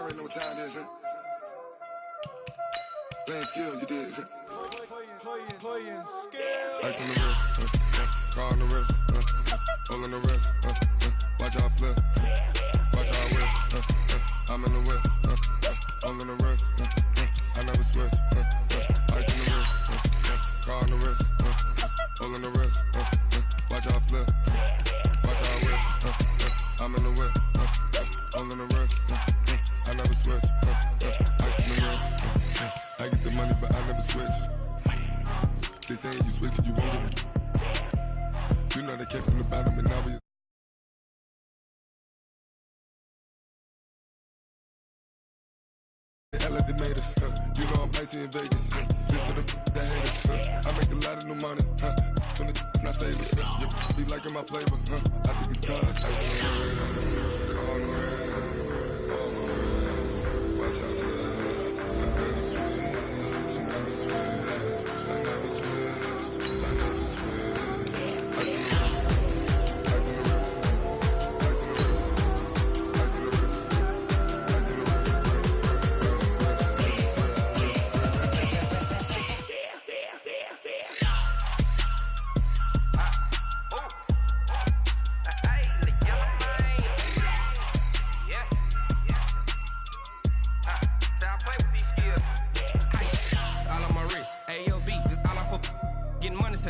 already know what time it is, huh? Playing skills, you did, huh? Playing skills. Ice on the wrist, car on the wrist, hole in the wrist, watch how I flip, watch how I whip, I'm in the whip, hole in the wrist, I never switch, ice on the wrist, car on the wrist, hole in the wrist, watch how I flip, watch how I whip, I'm in the whip, hole in the wrist, I never switch, ice on the wrist, I get the money but I never switch. They saying you switch it, you won't get it. You know they came from the bottom and now we LA they made us, you know I'm icy in Vegas. This for the that hate us, I make a lot of new money, when it's not savers. You be liking my flavor, I think it's cause ice on the wrist, car on the wrist, all on the wrist. Watch out, cuz I never switch, I never switch, I never switch, I never switch. Ice on the wrist, ice on the wrist, ice on the wrist, ice on the wrist, ice on the wrist.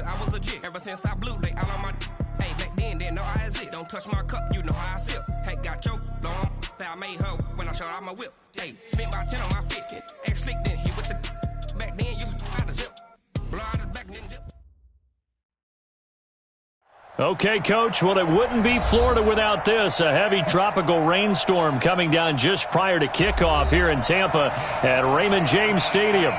I was legit ever since I blew they all on my hey back then didn't know I exist. Don't touch my cup, you know how I sip. Hey, got your long I made her when I showed out my whip. Hey, spent about 10 on my fit. Ex slick then hit with the back then used to out of zip. Blow out his back then dip. Okay, Coach, well, it wouldn't be Florida without this. A heavy tropical rainstorm coming down just prior to kickoff here in Tampa at Raymond James Stadium.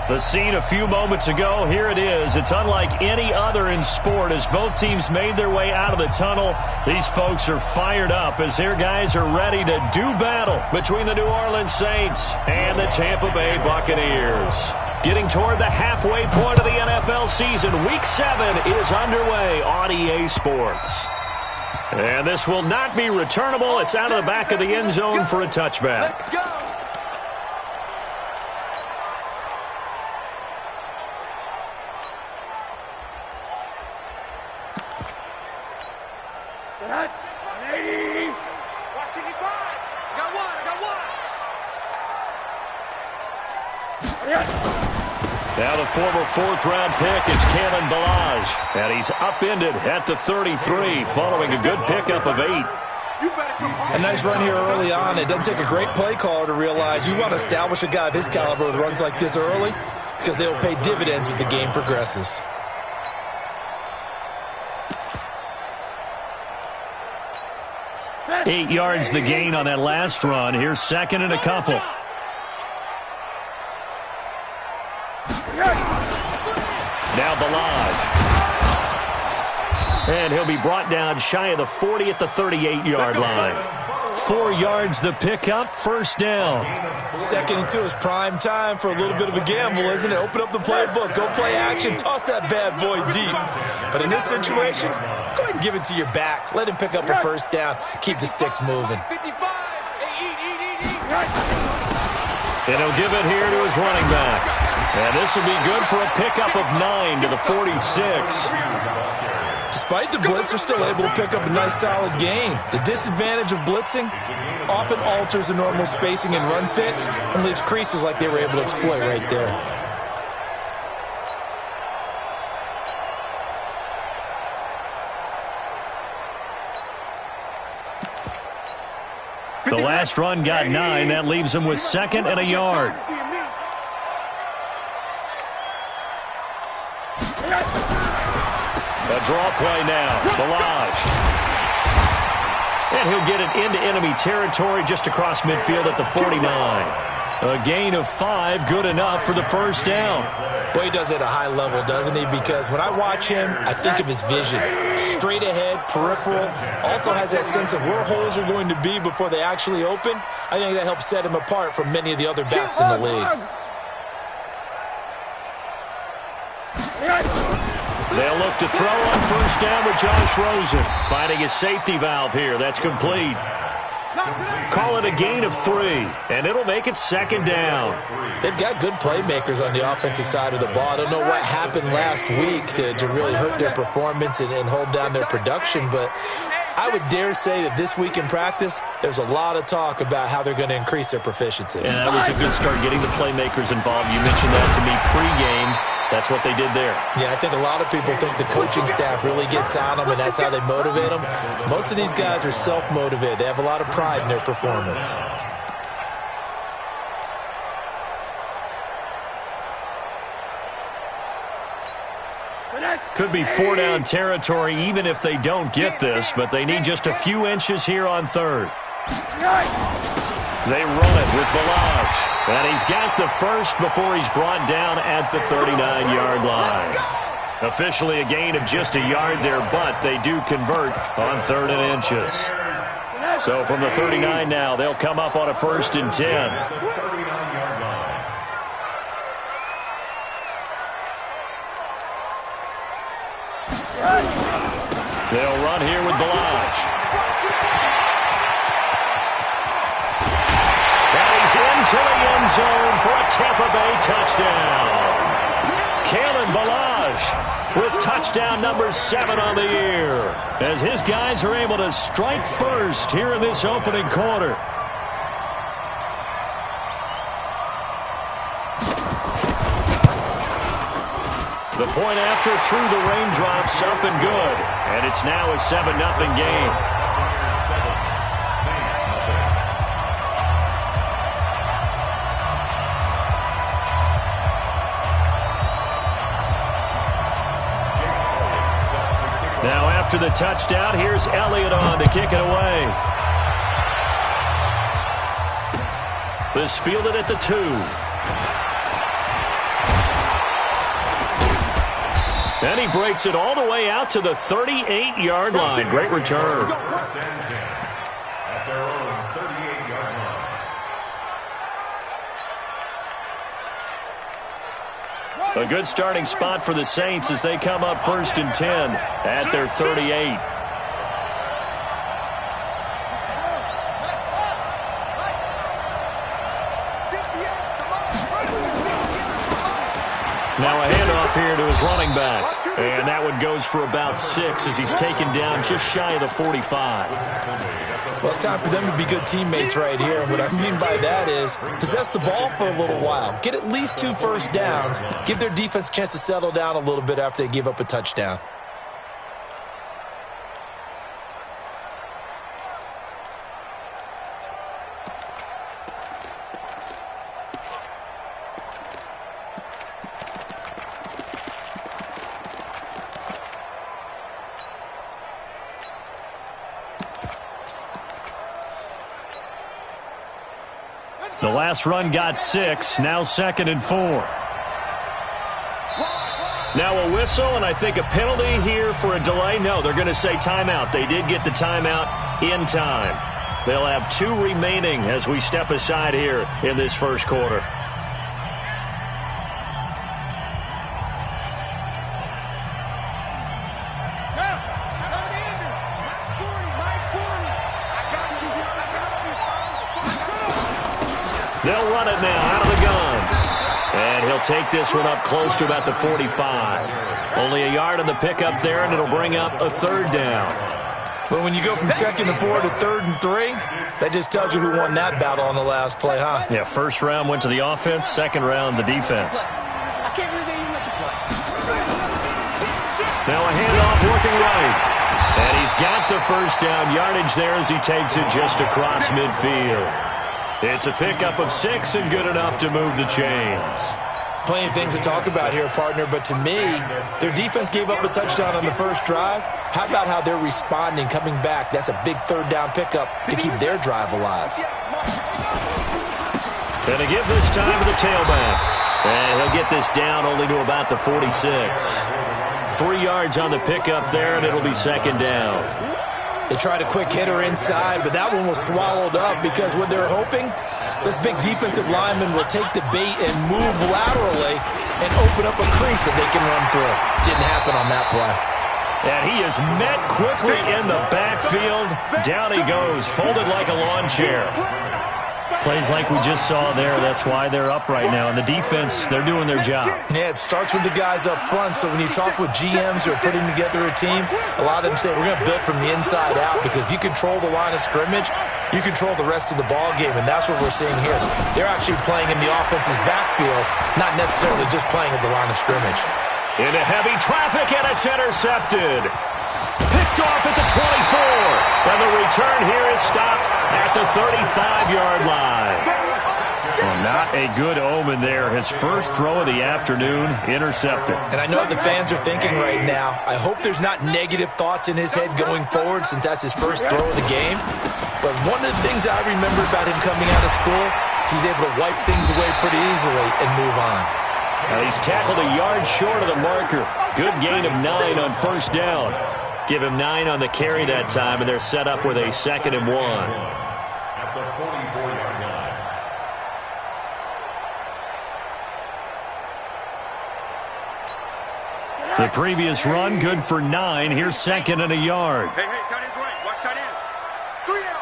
The scene a few moments ago, here it is. It's unlike any other in sport as both teams made their way out of the tunnel. These folks are fired up as their guys are ready to do battle between the New Orleans Saints and the Tampa Bay Buccaneers. Getting toward the halfway point of the NFL season, Week 7 is underway on EA Sports. And this will not be returnable. It's out of the back of the end zone for a touchback. Let's go. Now the former fourth-round pick is Kalen Ballage, and he's upended at the 33 following a good pickup of 8. A nice run here early on. It doesn't take a great play caller to realize you want to establish a guy of his caliber with runs like this early because they will pay dividends as the game progresses. Eight yards the gain on that last run. Here's second and a couple. Now Ballage. And he'll be brought down shy of the 40 at the 38-yard line. 4 yards the pickup, first down. 2nd and 2 is prime time for a little bit of a gamble, isn't it? Open up the playbook, go play action, toss that bad boy deep. But in this situation, go ahead and give it to your back. Let him pick up a first down. Keep the sticks moving. And he'll give it here to his running back. And this will be good for a pickup of 9 to the 46. Despite the blitz, they're still able to pick up a nice solid gain. The disadvantage of blitzing often alters the normal spacing and run fits and leaves creases like they were able to exploit right there. The last run got 9. That leaves him with 2nd and a yard. A draw play now. Ballage. And he'll get it into enemy territory just across midfield at the 49. A gain of 5, good enough for the first down. Boy, he does it at a high level, doesn't he? Because when I watch him, I think of his vision. Straight ahead, peripheral. Also has that sense of where holes are going to be before they actually open. I think that helps set him apart from many of the other backs in the league. They'll look to throw on first down with Josh Rosen. Finding his safety valve here. That's complete. Call it a gain of 3, and it'll make it second down. They've got good playmakers on the offensive side of the ball. I don't know what happened last week to really hurt their performance and hold down their production, but I would dare say that this week in practice, there's a lot of talk about how they're going to increase their proficiency. And that was a good start, getting the playmakers involved. You mentioned that to me pregame. That's what they did there. Yeah, I think a lot of people think the coaching staff really gets on them, and that's how they motivate them. Most of these guys are self-motivated. They have a lot of pride in their performance. Could be 4-down territory even if they don't get this, but they need just a few inches here on third. They run it with Ballage. And he's got the first before he's brought down at the 39-yard line. Officially a gain of just a yard there, but they do convert on 3rd and inches. So from the 39 now, they'll come up on a 1st and 10. They'll run here with Ballage. Into the end zone for a Tampa Bay touchdown. Kalen Ballage with touchdown number 7 on the year, as his guys are able to strike first here in this opening quarter. The point after through the raindrops, up and good, and it's now a 7-0 game. Now after the touchdown, here's Elliott on to kick it away. This fielded at the 2. And he breaks it all the way out to the 38-yard line. Great return. A good starting spot for the Saints as they come up 1st and 10 at their 38. Now a handoff here to his running back. And that one goes for about 6 as he's taken down just shy of the 45. Well, it's time for them to be good teammates right here. And what I mean by that is possess the ball for a little while. Get at least 2 first downs. Give their defense a chance to settle down a little bit after they give up a touchdown. The last run got 6, now 2nd and 4. Now a whistle, and I think a penalty here for a delay. No, they're going to say timeout. They did get the timeout in time. They'll have 2 remaining as we step aside here in this first quarter. They'll run it now out of the gun. And he'll take this one up close to about the 45. Only a yard on the pickup there, and it'll bring up a 3rd down. But when you go from 2nd and 4 to 3rd and 3, that just tells you who won that battle on the last play, huh? Yeah, first round went to the offense, second round the defense. I can't believe they even let you play. Now a handoff working right. And he's got the first down yardage there as he takes it just across midfield. It's a pickup of 6 and good enough to move the chains. Plenty of things to talk about here, partner, but to me, their defense gave up a touchdown on the first drive. How about how they're responding, coming back? That's a big 3rd down pickup to keep their drive alive. Going to give this time to the tailback. And he'll get this down only to about the 46. 3 yards on the pickup there, and it'll be 2nd down. They tried a quick hitter inside, but that one was swallowed up because what they're hoping, this big defensive lineman will take the bait and move laterally and open up a crease that they can run through. Didn't happen on that play. And he is met quickly in the backfield. Down he goes, folded like a lawn chair. Plays like we just saw there. That's why they're up right now. And the defense, they're doing their job. Yeah, it starts with the guys up front. So when you talk with GMs who are putting together a team, a lot of them say we're going to build from the inside out, because if you control the line of scrimmage, you control the rest of the ball game, and that's what we're seeing here. They're actually playing in the offense's backfield, not necessarily just playing at the line of scrimmage. Into heavy traffic, and it's intercepted. Picked off at the 24. And the return here is stopped at the 35-yard line. Well, not a good omen there. His first throw of the afternoon, intercepted. And I know what the fans are thinking right now. I hope there's not negative thoughts in his head going forward, since that's his first throw of the game. But one of the things I remember about him coming out of school is he's able to wipe things away pretty easily and move on. Well, he's tackled a yard short of the marker. Good gain of 9 on first down. Give him 9 on the carry that time, and they're set up with a 2nd and 1. At the 44-yard line. The previous run, good for 9. Here's 2nd and a yard. Hey, tight ends right. Watch tight ends. 3 down.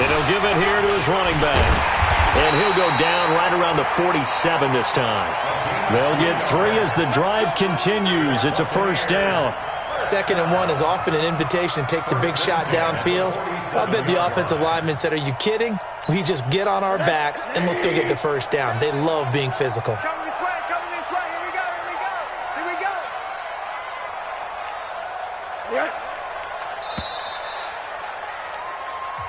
And he'll give it here to his running back. And he'll go down right around the 47 this time. They'll get 3 as the drive continues. It's a first down. 2nd and 1 is often an invitation to take the big shot downfield. I bet the offensive lineman said, are you kidding? We just get on our backs and let's go get the first down. They love being physical. Coming this way. Here we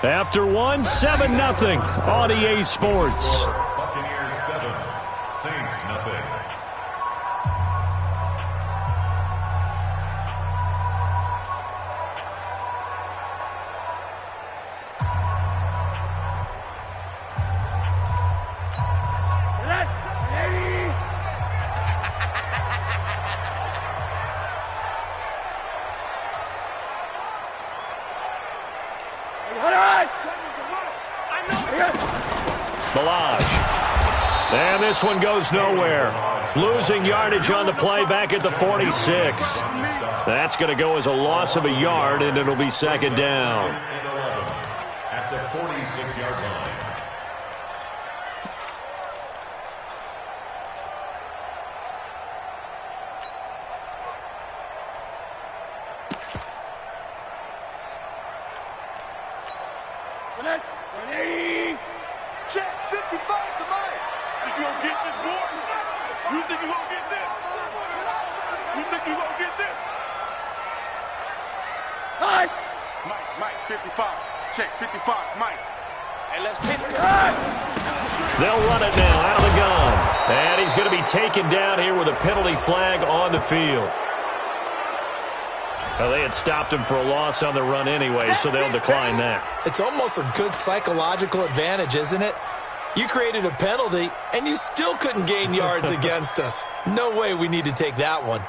go. After 1, 7-0 on EA Sports. Buccaneers 7, Saints nothing. Balaj. And this one goes nowhere. Losing yardage on the play back at the 46. That's going to go as a loss of a yard, and it'll be 2nd down. At the 46-yard line. Check 55 to Mike. You gonna get this, Gordon? You think you gonna get this? You think you gonna get this? Mike, 55. Check 55, Mike. Hey, let's hit it. They'll run it now out of the gun. And he's going to be taken down here with a penalty flag on the field. Well, they had stopped him for a loss on the run anyway, so they'll decline that. It's almost a good psychological advantage, isn't it? You created a penalty, and you still couldn't gain yards against us. No way we need to take that one.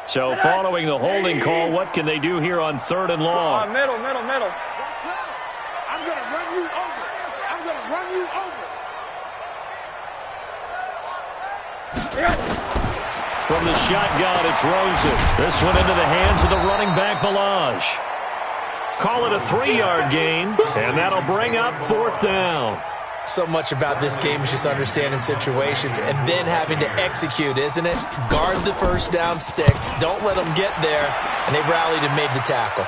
So following the holding call, what can they do here on 3rd and long? Middle. I'm going to run you over. From the shotgun, it's Rosen. This one into the hands of the running back, Balaj. Call it a 3-yard gain, and that'll bring up 4th down. So much about this game is just understanding situations and then having to execute, isn't it? Guard the first down sticks. Don't let them get there. And they rallied and made the tackle.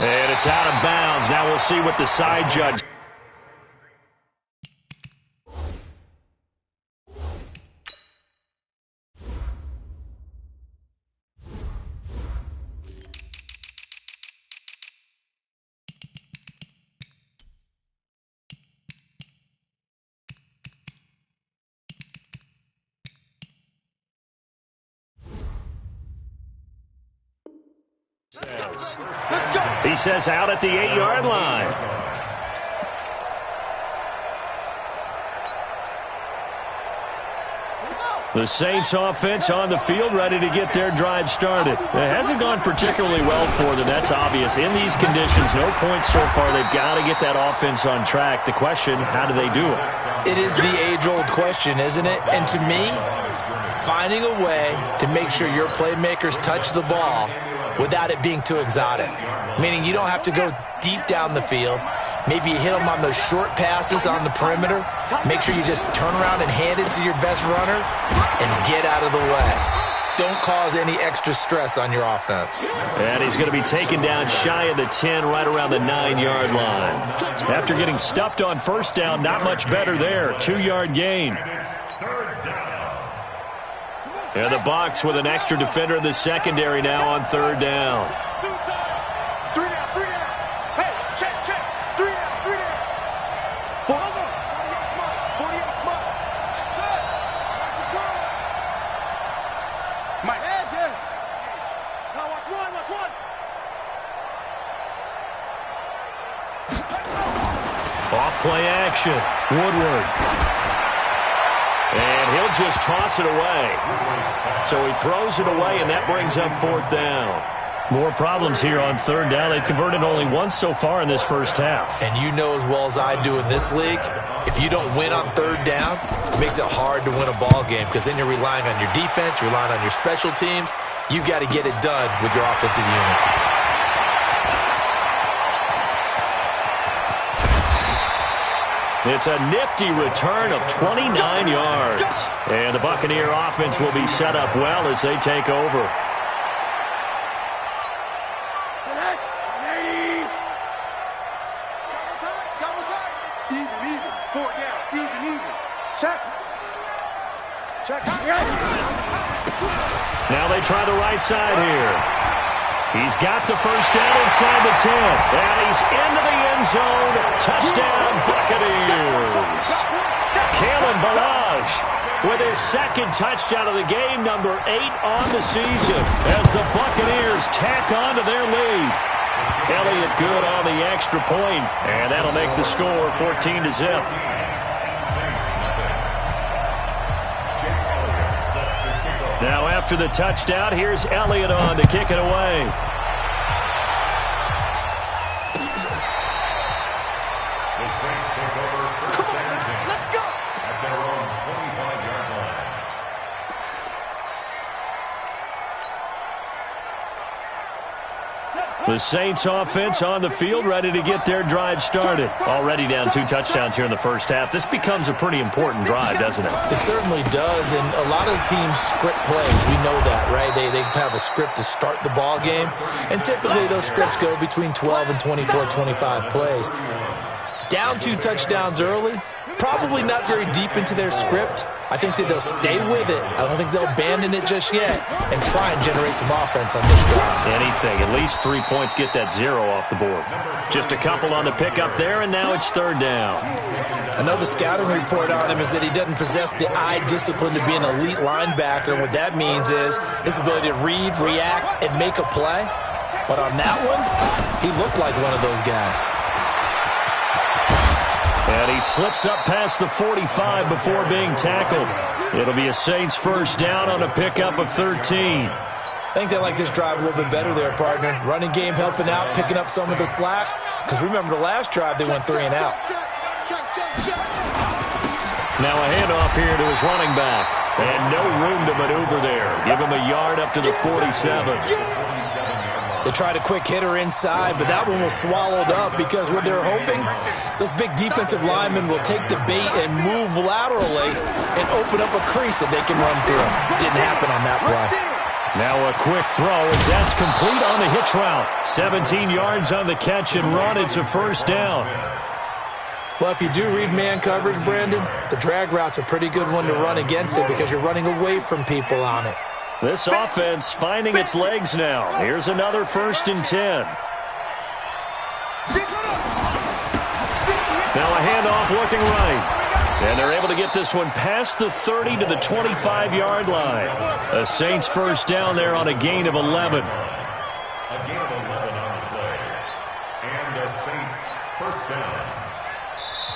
And it's out of bounds. Now we'll see what the side judge. He says out at the 8-yard line. The Saints offense on the field, ready to get their drive started. It hasn't gone particularly well for them, that's obvious. In these conditions, no points so far. They've got to get that offense on track. The question, how do they do it? It is the age-old question, isn't it? And to me, finding a way to make sure your playmakers touch the ball without it being too exotic. Meaning you don't have to go deep down the field. Maybe you hit them on those short passes on the perimeter. Make sure you just turn around and hand it to your best runner and get out of the way. Don't cause any extra stress on your offense. And he's going to be taken down shy of the 10, right around the 9-yard line. After getting stuffed on first down, not much better there. 2-yard gain. And the Bucs with an extra defender in the secondary now on third down. Off-play action. Woodward. And he'll just toss it away. So he throws it away, and that brings up fourth down. More problems here on third down. They've converted only once so far in this first half. And you know as well as I do in this league, if you don't win on third down, it makes it hard to win a ball game because then you're relying on your defense, you're relying on your special teams. You've got to get it done with your offensive unit. It's a nifty return of 29 yards. And the Buccaneer offense will be set up well as they take over. Now they try the right side here. He's got the first down inside the 10. And he's into the end zone. Touchdown, Buccaneers. Kalen Ballage with his second touchdown of the game, number 8 on the season, as the Buccaneers tack on to their lead. Elliott good on the extra point, and that'll make the score 14-0. Now after the touchdown, here's Elliott on to kick it away. The Saints take over first and 10 at their own 25-yard line. The Saints offense on the field, ready to get their drive started. Already down 2 touchdowns here in the first half. This becomes a pretty important drive, doesn't it? It certainly does, and a lot of the teams script plays. We know that, right? They have a script to start the ball game, and typically those scripts go between 12 and 24, 25 plays. Down 2 touchdowns early, probably not very deep into their script. I think that they'll stay with it. I don't think they'll abandon it just yet and try and generate some offense on this drive. Anything. At least 3 points, get that 0 off the board. Just a couple on the pickup there, and now it's third down. I know the scouting report on him is that he doesn't possess the eye discipline to be an elite linebacker. And what that means is his ability to read, react, and make a play. But on that one, he looked like one of those guys. And he slips up past the 45 before being tackled. It'll be a Saints first down on a pickup of 13. I think they like this drive a little bit better there, partner. Running game helping out, picking up some of the slack. Because remember the last drive, they went 3 and out. Now a handoff here to his running back. And no room to maneuver there. Give him a yard up to the 47. They tried a quick hitter inside, but that one was swallowed up because what they're hoping, those big defensive linemen will take the bait and move laterally and open up a crease that they can run through. Didn't happen on that play. Now a quick throw as that's complete on the hitch route. 17 yards on the catch and run. It's a first down. Well, if you do read man coverage, Brandon, the drag route's a pretty good one to run against it because you're running away from people on it. This offense finding its legs now. Here's another 1st and 10. Now a handoff looking right. And they're able to get this one past the 30 to the 25-yard line. A Saints first down there on a gain of 11. A gain of 11 on the play. And the Saints first down.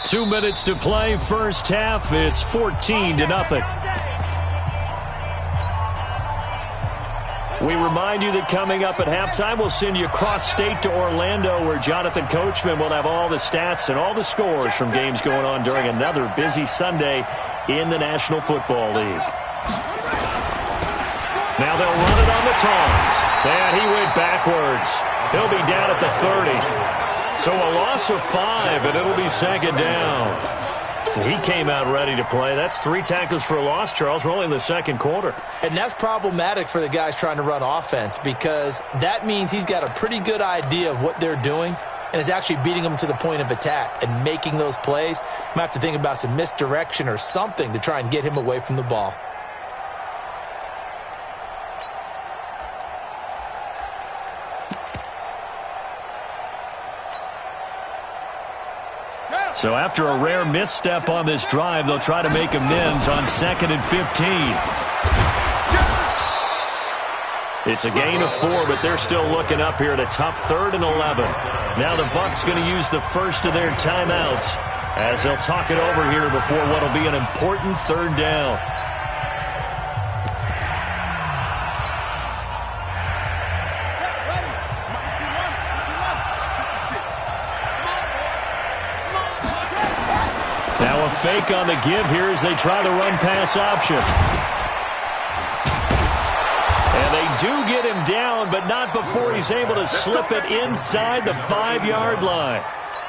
2 minutes to play first half. It's 14-0. We remind you that coming up at halftime, we'll send you cross-state to Orlando, where Jonathan Coachman will have all the stats and all the scores from games going on during another busy Sunday in the National Football League. Now they'll run it on the toss. And he went backwards. He'll be down at the 30. So a loss of 5, and it'll be second down. He came out ready to play. That's 3 tackles for a loss, Charles. We're only in the second quarter. And that's problematic for the guys trying to run offense, because that means he's got a pretty good idea of what they're doing and is actually beating them to the point of attack and making those plays. You might have to think about some misdirection or something to try and get him away from the ball. So after a rare misstep on this drive, they'll try to make amends on 2nd and 15. It's a gain of 4, but they're still looking up here at a tough 3rd and 11. Now the Bucs going to use the first of their timeouts as they'll talk it over here before what will be an important 3rd down. Now a fake on the give here as they try the run-pass option. And they do get him down, but not before he's able to slip it inside the 5-yard line.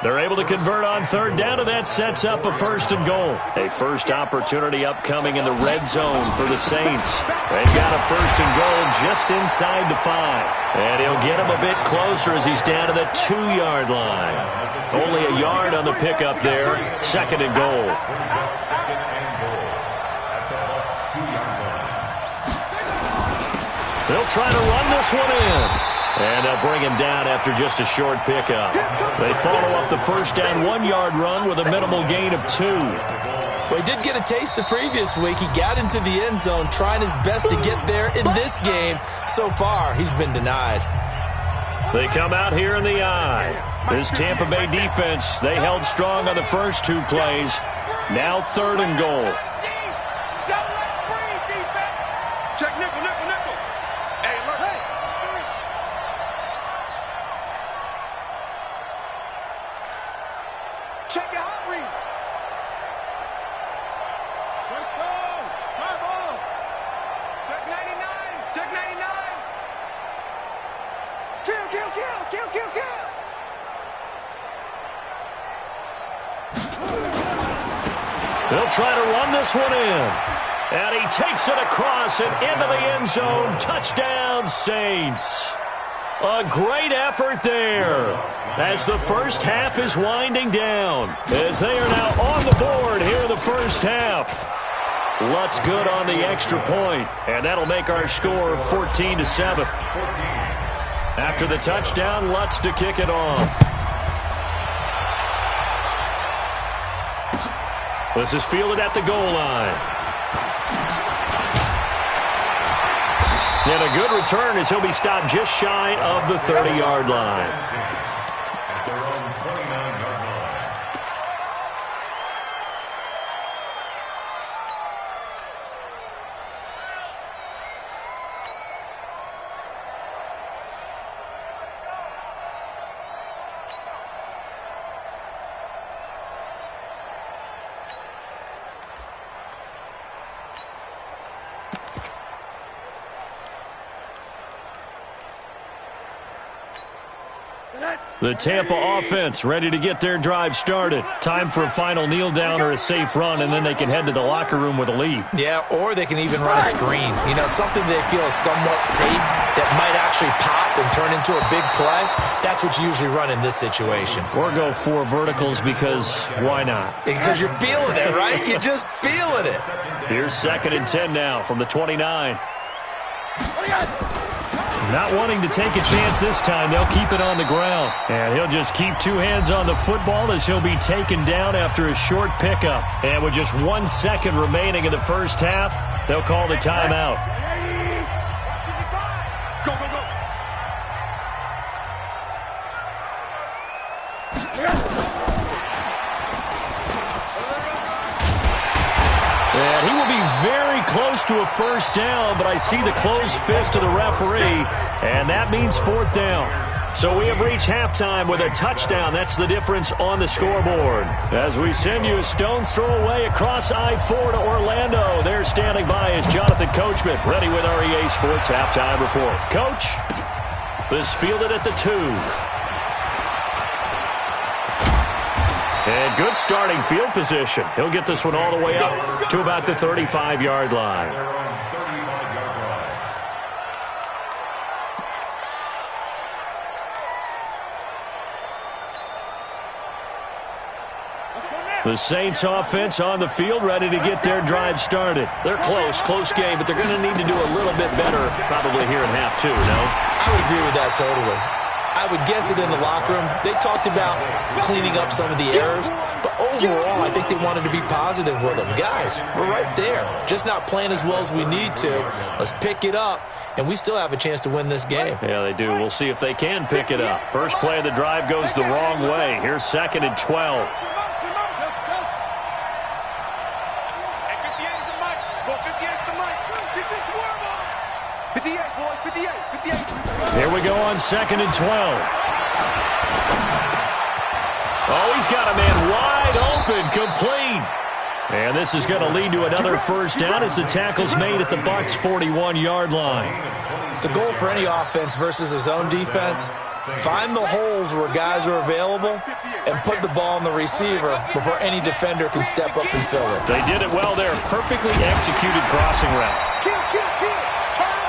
They're able to convert on 3rd down, and that sets up a 1st and goal. A first opportunity upcoming in the red zone for the Saints. They've got a 1st and goal just inside the 5. And he'll get him a bit closer as he's down to the 2-yard line. Only a yard on the pickup there. 2nd and goal. They'll try to run this one in. And they'll bring him down after just a short pickup. They follow up the first down 1-yard run with a minimal gain of 2. Well, he did get a taste the previous week. He got into the end zone trying his best to get there in this game. So far, he's been denied. They come out here in the eye. This Tampa Bay defense, they held strong on the first 2 plays. Now 3rd and goal. Check nickel, nickel, nickel. Hey, look. Hey. Check your hot read. First down. High ball. Check 99. Check 99. Kill, kill, kill, kill, kill, kill. They'll try to run this one in. And he takes it across and into the end zone. Touchdown, Saints. A great effort there as the first half is winding down. As they are now on the board here in the first half. Lutz good on the extra point, and that'll make our score 14-7. After the touchdown, Lutz to kick it off. This is fielded at the goal line. And a good return as he'll be stopped just shy of the 30-yard line. At their own 29-yard line. The Tampa offense ready to get their drive started. Time for a final kneel down or a safe run, and then they can head to the locker room with a lead. Yeah, or they can even run a screen. You know, something they feel is somewhat safe that might actually pop and turn into a big play. That's what you usually run in this situation. Or go 4 verticals because why not? Because you're feeling it, right? You're just feeling it. Here's 2nd and 10 now from the 29. Not wanting to take a chance this time, they'll keep it on the ground. And he'll just keep 2 hands on the football as he'll be taken down after a short pickup. And with just 1 second remaining in the first half, they'll call the timeout. Go, go, go. And he will be very close to a first down, but I see the closed fist of the referee, and that means fourth down. So we have reached halftime with a touchdown. That's the difference on the scoreboard. As we send you a stone's throw away across I-4 to Orlando. There standing by is Jonathan Coachman, ready with our EA Sports Halftime Report. Coach, this fielded at the 2. And good starting field position. He'll get this one all the way up to about the 35-yard line. The Saints offense on the field, ready to get their drive started. They're close game, but they're going to need to do a little bit better probably here in half 2, no? I would agree with that totally. I would guess it in the locker room. They talked about cleaning up some of the errors, but overall, I think they wanted to be positive with them. Guys, we're right there. Just not playing as well as we need to. Let's pick it up, and we still have a chance to win this game. Yeah, they do. We'll see if they can pick it up. First play of the drive goes the wrong way. Here's 2nd and 12. Here we go on 2nd and 12. Oh, he's got a man wide open, complete. And this is going to lead to another first down as the tackle's made at the Bucs' 41-yard line. The goal for any offense versus a zone defense, find the holes where guys are available and put the ball on the receiver before any defender can step up and fill it. They did it well there. Perfectly executed crossing route.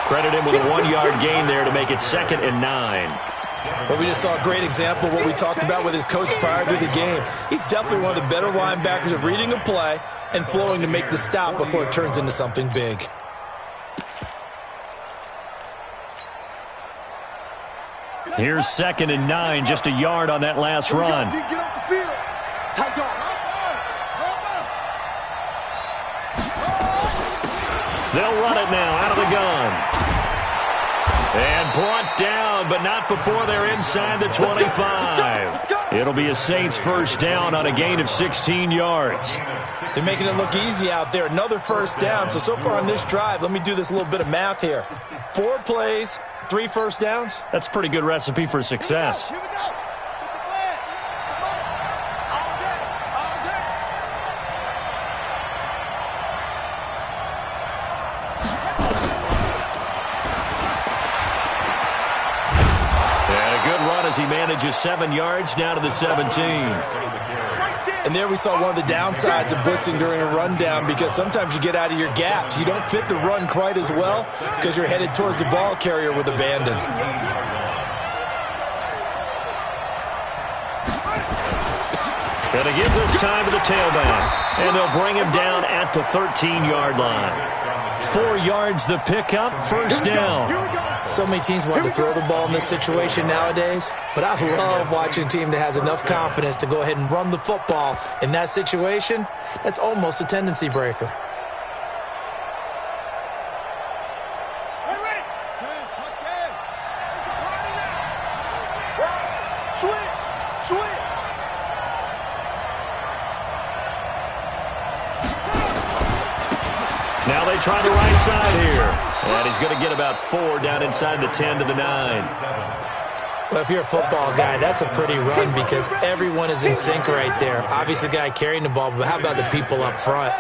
Credit him with a 1-yard gain there to make it 2nd and 9. But we just saw a great example of what we talked about with his coach prior to the game. He's definitely one of the better linebackers of reading a play and flowing to make the stop before it turns into something big. Here's 2nd and 9, just a yard on that last run. Get off the field. Tight dog. They'll run it now out of the gun. And brought down, but not before they're inside the 25. It'll be a Saints first down on a gain of 16 yards. They're making it look easy out there. Another first down. So far on this drive, let me do this little bit of math here. 4 plays, 3 first downs. That's a pretty good recipe for success. Here we go. As he manages 7 yards down to the 17. And there we saw one of the downsides of blitzing during a rundown, because sometimes you get out of your gaps. You don't fit the run quite as well because you're headed towards the ball carrier with abandon. Gonna give this time to the tailback. And they'll bring him down at the 13-yard line. 4 yards the pickup, first down. So many teams want to throw the ball in this situation nowadays, but I love watching a team that has enough confidence to go ahead and run the football in that situation. That's almost a tendency breaker. Now they try the right side here. And he's going to get about 4 down inside the 10 to the 9. Well, if you're a football guy, that's a pretty run because everyone is in sync right there. Obviously, the guy carrying the ball, but how about the people up front?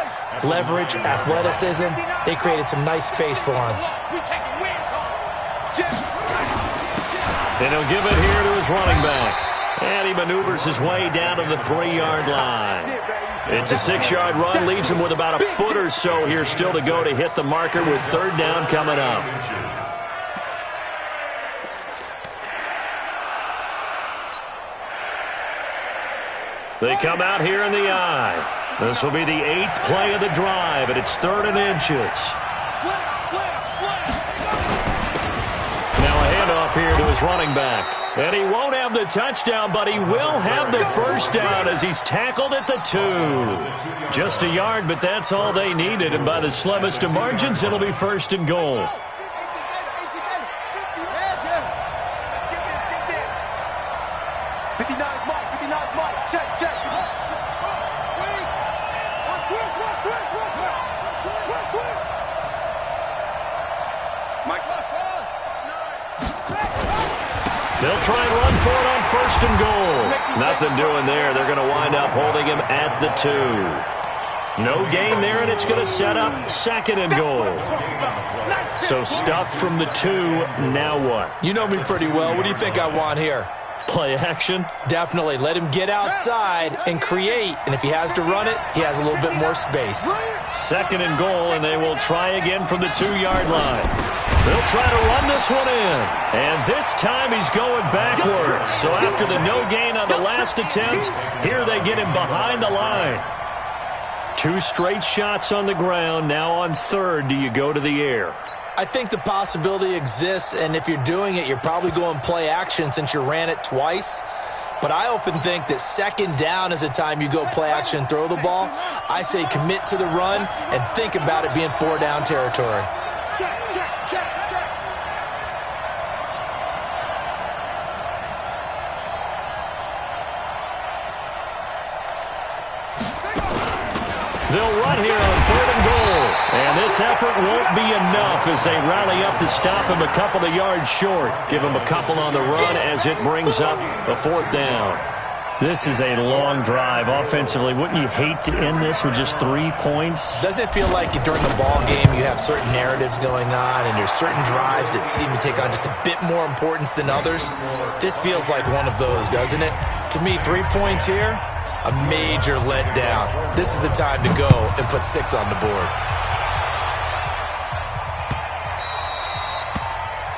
Leverage, athleticism, they created some nice space for him. And he'll give it here to his running back. And he maneuvers his way down to the 3-yard line. It's a 6-yard run, leaves him with about a foot or so here still to go to hit the marker with 3rd down coming up. They come out here in the eye. This will be the 8th play of the drive, and it's 3rd and inches. Now a handoff here to his running back. And he won't have the touchdown, but he will have the first down as he's tackled at the 2. Just a yard, but that's all they needed. And by the slimmest of margins, it'll be 1st and goal. They'll try and run for it on 1st and goal. Nothing doing there. They're going to wind up holding him at the 2. No gain there, and it's going to set up 2nd and goal. So stuffed from the 2. Now what? You know me pretty well. What do you think I want here? Play action? Definitely. Let him get outside and create. And if he has to run it, he has a little bit more space. 2nd and goal, and they will try again from the 2-yard line. They'll try to run this one in. And this time he's going backwards. So after the no gain on the last attempt, here they get him behind the line. 2 straight shots on the ground. Now on 3rd, do you go to the air? I think the possibility exists, and if you're doing it, you're probably going play action since you ran it twice. But I often think that 2nd down is the time you go play action and throw the ball. I say commit to the run and think about it being 4-down territory. They'll run here on 3rd and goal. And this effort won't be enough as they rally up to stop him a couple of yards short. Give him a couple on the run as it brings up a 4th down. This is a long drive offensively. Wouldn't you hate to end this with just 3 points? Doesn't it feel like during the ball game you have certain narratives going on and there's certain drives that seem to take on just a bit more importance than others? This feels like one of those, doesn't it? To me, 3 points here, a major letdown. This is the time to go and put 6 on the board.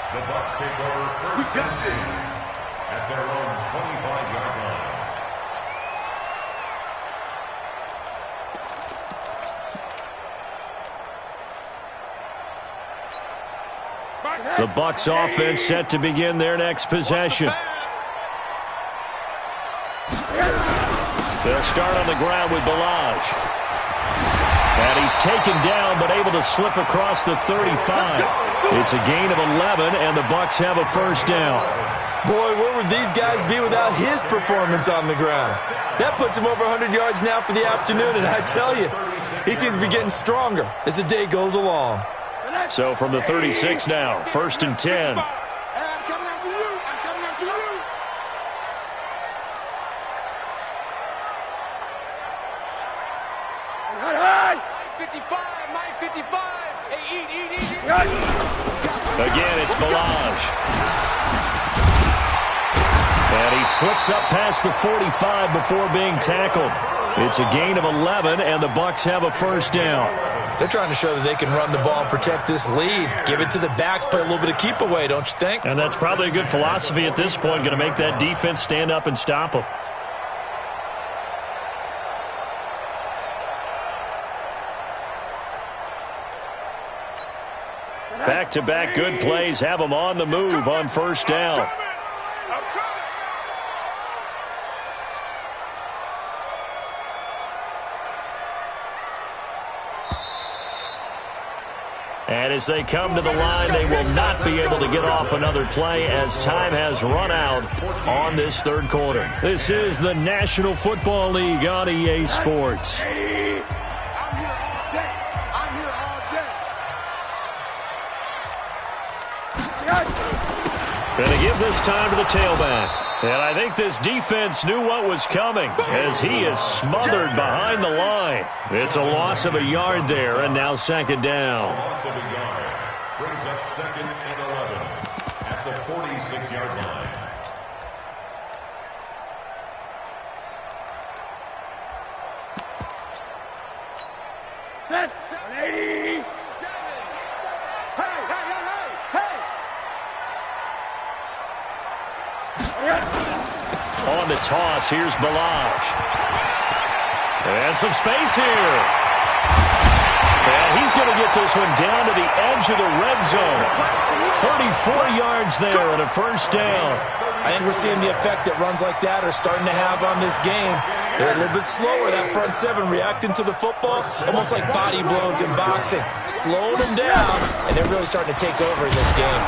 The Bucs take over 1st and 10 at their own 25-yard line. The Bucs offense set to begin their next possession. They'll start on the ground with Ballage. And he's taken down but able to slip across the 35. It's a gain of 11, and the Bucs have a 1st down. Boy, where would these guys be without his performance on the ground? That puts him over 100 yards now for the afternoon, and I tell you, he seems to be getting stronger as the day goes along. So from the 36 now, 1st and 10. I'm coming after you. I'm coming after you. Mike 55. Mike 55. Hey, eat. Again, it's Ballage. And he slips up past the 45 before being tackled. It's a gain of 11, and the Bucs have a 1st down. They're trying to show that they can run the ball and protect this lead. Give it to the backs, play a little bit of keep away, don't you think? And that's probably a good philosophy at this point, going to make that defense stand up and stop them. Back-to-back good plays have them on the move on 1st down. And as they come to the line, they will not be able to get off another play as time has run out on this 3rd quarter. This is the National Football League on EA Sports. I'm here all day. Going to give this time to the tailback. And I think this defense knew what was coming as he is smothered behind the line. It's a loss of a yard there, and now 2nd down. Loss of a yard brings up 2nd and 11 at the 46-yard line. Set. 180. On the toss, here's Ballage. And some space here. And he's going to get this one down to the edge of the red zone. 34 yards there and a 1st down. I think we're seeing the effect that runs like that are starting to have on this game. They're a little bit slower, that front 7, reacting to the football, almost like body blows in boxing. Slowing them down, and they're really starting to take over in this game.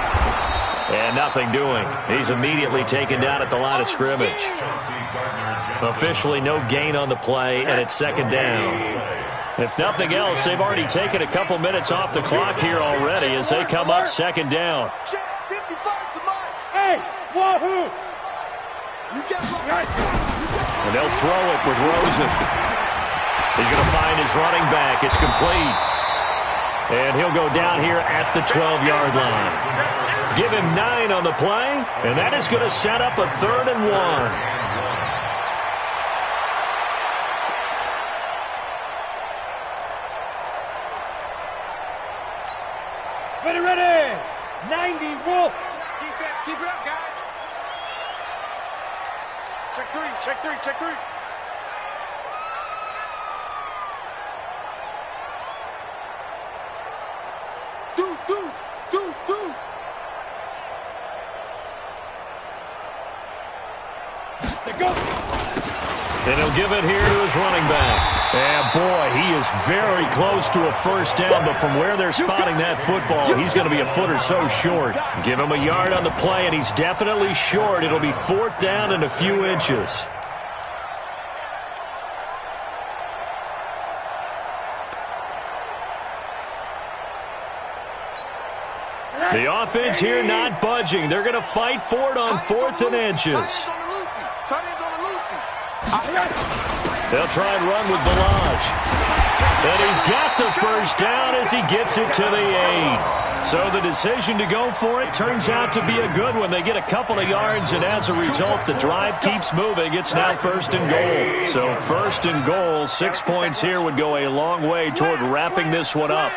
And nothing doing. He's immediately taken down at the line of scrimmage. Officially no gain on the play, and it's 2nd down. If nothing else, they've already taken a couple minutes off the clock here already as they come up 2nd down. Check 55 to Mike. Hey. Wahoo! And they'll throw it with Rosen. He's going to find his running back. It's complete. And he'll go down here at the 12-yard line. Give him 9 on the play, and that is going to set up a 3rd and 1. Ready! 90, Wolf! Defense, keep it up, guys. Check 3. Deuce. And he'll give it here to his running back. And, boy, he is very close to a first down, but from where they're spotting that football, he's going to be a foot or so short. Give him a yard on the play, and he's definitely short. It'll be 4th down and a few inches. The offense here not budging. They're going to fight for it on 4th and inches. They'll try and run with Balaj. And he's got the first down as he gets it to the 8. So the decision to go for it turns out to be a good one. They get a couple of yards, and as a result, the drive keeps moving. It's now 1st and goal. So 1st and goal, 6 points here would go a long way toward wrapping this one up.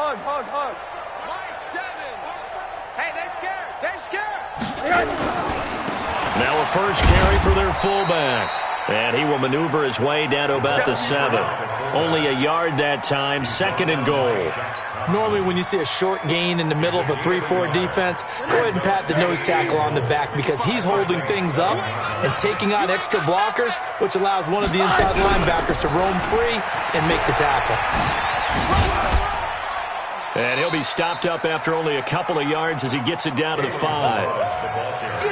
Hug. Mike, 7. Hey, they're scared. Now a first carry for their fullback. And he will maneuver his way down to about the 7. Only a yard that time, 2nd and goal. Normally when you see a short gain in the middle of a 3-4 defense, go ahead and pat the nose tackle on the back because he's holding things up and taking on extra blockers, which allows one of the inside linebackers to roam free and make the tackle. And he'll be stopped up after only a couple of yards as he gets it down to the 5.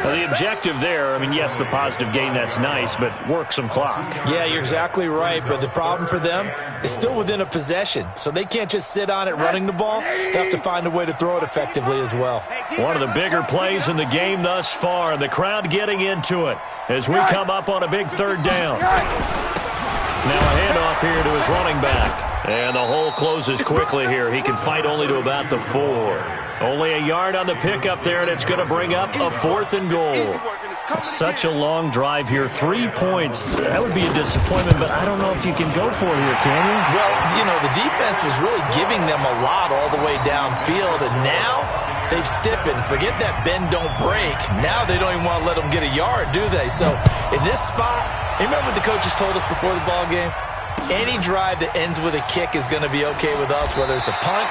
Now, the objective there, I mean, yes, the positive gain, that's nice, but work some clock. Yeah, you're exactly right, but the problem for them is still within a possession, so they can't just sit on it running the ball. They have to find a way to throw it effectively as well. One of the bigger plays in the game thus far, the crowd getting into it as we come up on a big 3rd down. Now a handoff here to his running back. And the hole closes quickly here. He can fight only to about the 4. Only a yard on the pickup there, and it's going to bring up a 4th and goal. Such a long drive here. 3 points. That would be a disappointment, but I don't know if you can go for it here, can you? Well, you know, the defense was really giving them a lot all the way downfield, and now they've stiffened. Forget that bend, don't break. Now they don't even want to let them get a yard, do they? So in this spot, remember what the coaches told us before the ball game? Any drive that ends with a kick is going to be okay with us, whether it's a punt,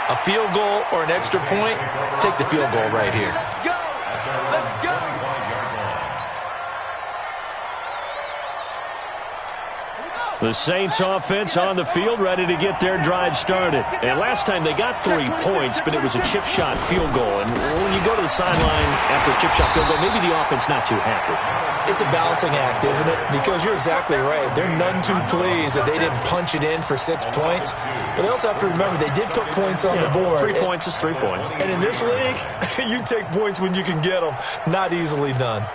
a field goal, or an extra point. Take the field goal right here. Let's go! The Saints offense on the field ready to get their drive started. And last time they got 3 points, but it was a chip shot field goal. And when you go to the sideline after a chip shot field goal, maybe the offense not too happy. It's a balancing act, isn't it? Because you're exactly right. They're none too pleased that they didn't punch it in for 6 points. But they also have to remember they did put points on the board. 3 points is 3 points. And in this league, you take points when you can get them. Not easily done.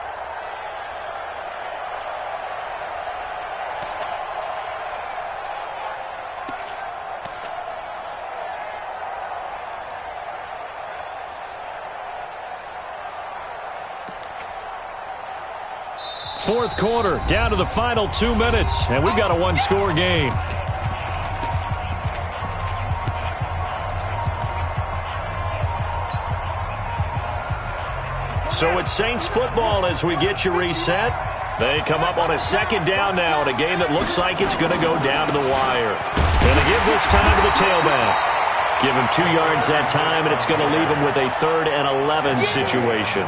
Fourth quarter, down to the final 2 minutes, and we've got a 1-score game. So it's Saints football as we get you reset. They come up on a 2nd down now in a game that looks like it's going to go down to the wire. And they give this time to the tailback. Give him 2 yards that time, and it's going to leave him with a 3rd and 11 situation.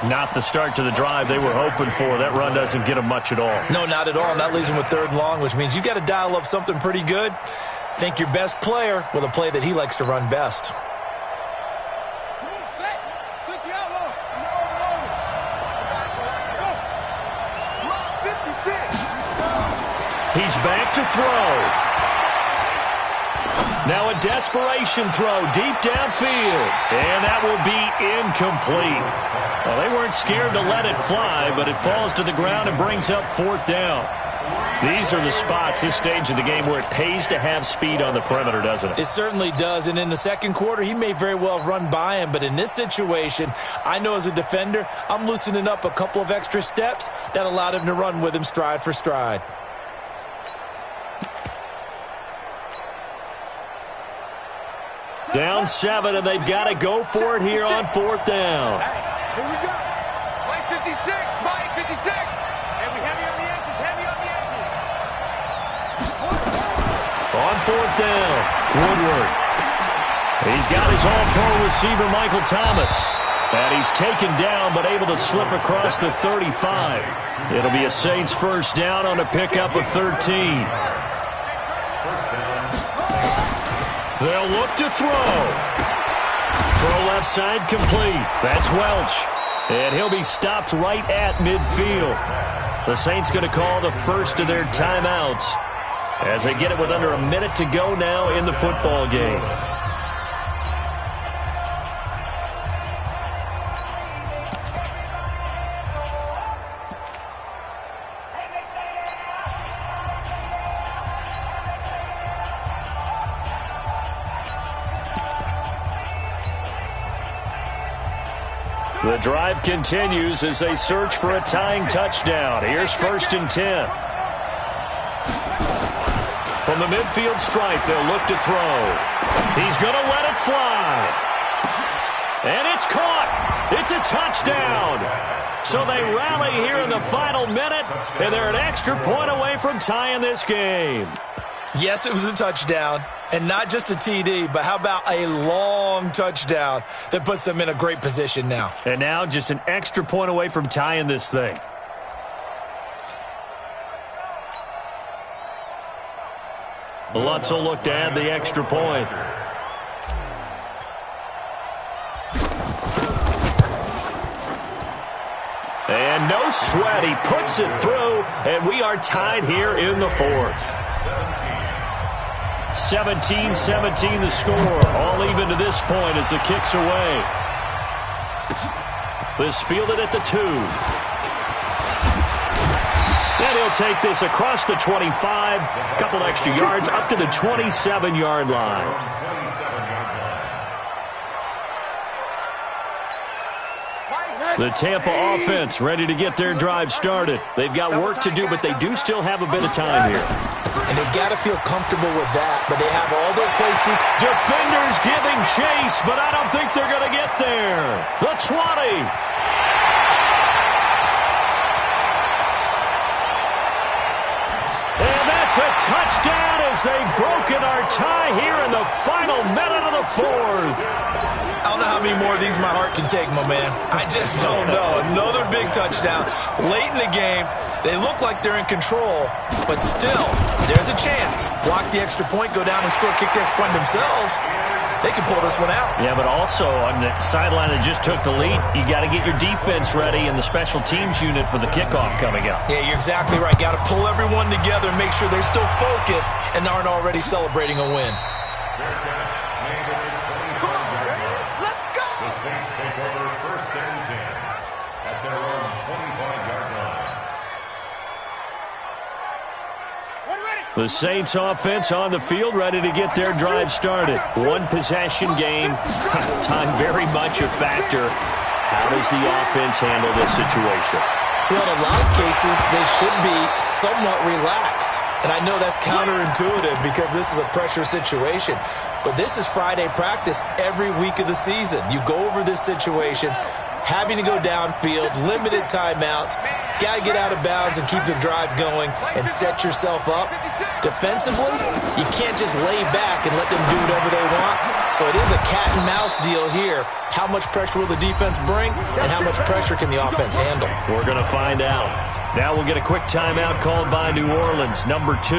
Not the start to the drive they were hoping for. That run doesn't get them much at all. No, not at all. And that leaves them with 3rd and long, which means you got to dial up something pretty good. Think your best player with a play that he likes to run best. Come on, set. 60 out long. 56. He's back to throw. Now a desperation throw deep downfield. And that will be incomplete. Well, they weren't scared to let it fly, but it falls to the ground and brings up 4th down. These are the spots, this stage of the game, where it pays to have speed on the perimeter, doesn't it? It certainly does, and in the second quarter, he may very well run by him, but in this situation, I know as a defender, I'm loosening up a couple of extra steps that allowed him to run with him stride for stride. Down 7, and they've got to go for it here on 4th down. Hey, here we go. Mike 56, Mike 56. Heavy on the edges, heavy on the edges. On 4th down, Woodward. He's got his all-pro receiver, Michael Thomas. And he's taken down, but able to slip across the 35. It'll be a Saints first down on a pickup of 13. They'll look to throw. Throw left side complete. That's Welch. And he'll be stopped right at midfield. The Saints going to call the first of their timeouts as they get it with under a minute to go now in the football game. The drive continues as they search for a tying touchdown. Here's 1st and 10. From the midfield stripe, they'll look to throw. He's going to let it fly. And it's caught. It's a touchdown. So they rally here in the final minute, and they're an extra point away from tying this game. Yes, it was a touchdown, and not just a TD, but how about a long touchdown that puts them in a great position now. And now just an extra point away from tying this thing. Lutz will look to add the extra point. And no sweat, he puts it through, and we are tied here in the 4th. 17-17 the score. All even to this point as the kick's away. This fielded at the 2. And he'll take this across the 25. Couple extra yards up to the 27-yard line. The Tampa offense ready to get their drive started. They've got work to do, but they do still have a bit of time here. And they've got to feel comfortable with that, but they have all their play sequence. Defenders giving chase, but I don't think they're going to get there. The 20. And that's a touchdown as they've broken our tie here in the final minute of the 4th. I don't know how many more of these my heart can take, my man. I just don't know. Another big touchdown. Late in the game, they look like they're in control, but still, there's a chance. Block the extra point, go down and score, kick the extra point themselves. They can pull this one out. Yeah, but also on the sideline that just took the lead, you got to get your defense ready and the special teams unit for the kickoff coming up. Yeah, you're exactly right. Got to pull everyone together and make sure they're still focused and aren't already celebrating a win. The Saints offense on the field ready to get their drive started. One possession game. Time very much a factor. How does the offense handle this situation? Well, in a lot of cases, they should be somewhat relaxed. And I know that's counterintuitive because this is a pressure situation. But this is Friday practice every week of the season. You go over this situation, having to go downfield, limited timeouts, got to get out of bounds and keep the drive going and set yourself up. Defensively, you can't just lay back and let them do whatever they want. So it is a cat and mouse deal here. How much pressure will the defense bring and how much pressure can the offense handle? We're going to find out. Now we'll get a quick timeout called by New Orleans, number 2,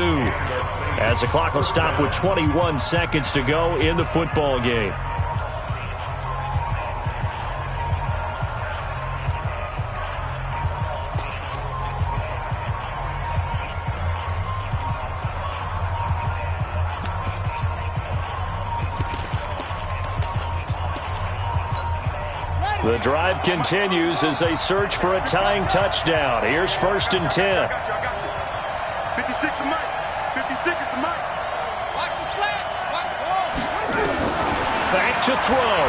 as the clock will stop with 21 seconds to go in the football game. The drive continues as they search for a tying touchdown. Here's 1st and 10. I got you. 56 to Mike. 56 is the Mike. Watch the slant. Back to throw.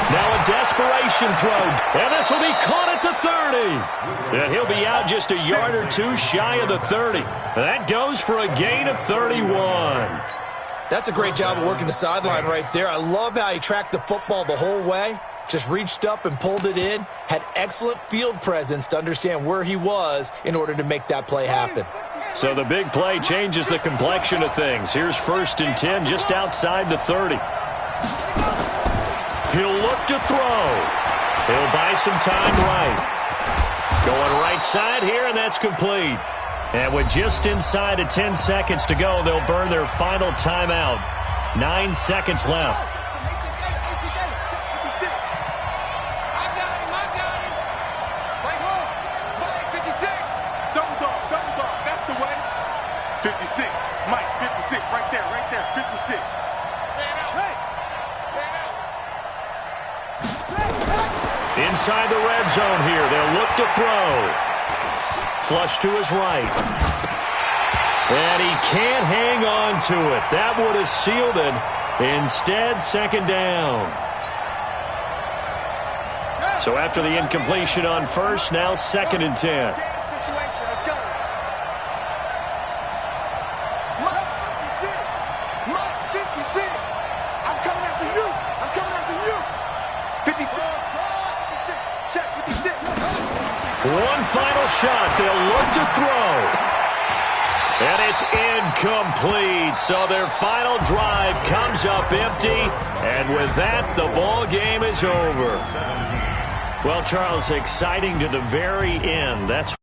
Now a desperation throw. And this will be caught at the 30. And he'll be out just a yard or two shy of the 30. That goes for a gain of 31. That's a great job of working the sideline right there. I love how he tracked the football the whole way. Just reached up and pulled it in. Had excellent field presence to understand where he was in order to make that play happen. So the big play changes the complexion of things. Here's 1st and 10 just outside the 30. He'll look to throw. He'll buy some time right. Going right side here, and that's complete. And with just inside of 10 seconds to go, they'll burn their final timeout. 9 seconds left. Mike, 56, right there, 56. Inside the red zone here, they'll look to throw. Flush to his right. And he can't hang on to it. That would have sealed it. Instead, 2nd down. So after the incompletion on 1st, now 2nd and 10. One final shot. They'll look to throw. And it's incomplete. So their final drive comes up empty. And with that, the ball game is over. Well, Charles, exciting to the very end. That's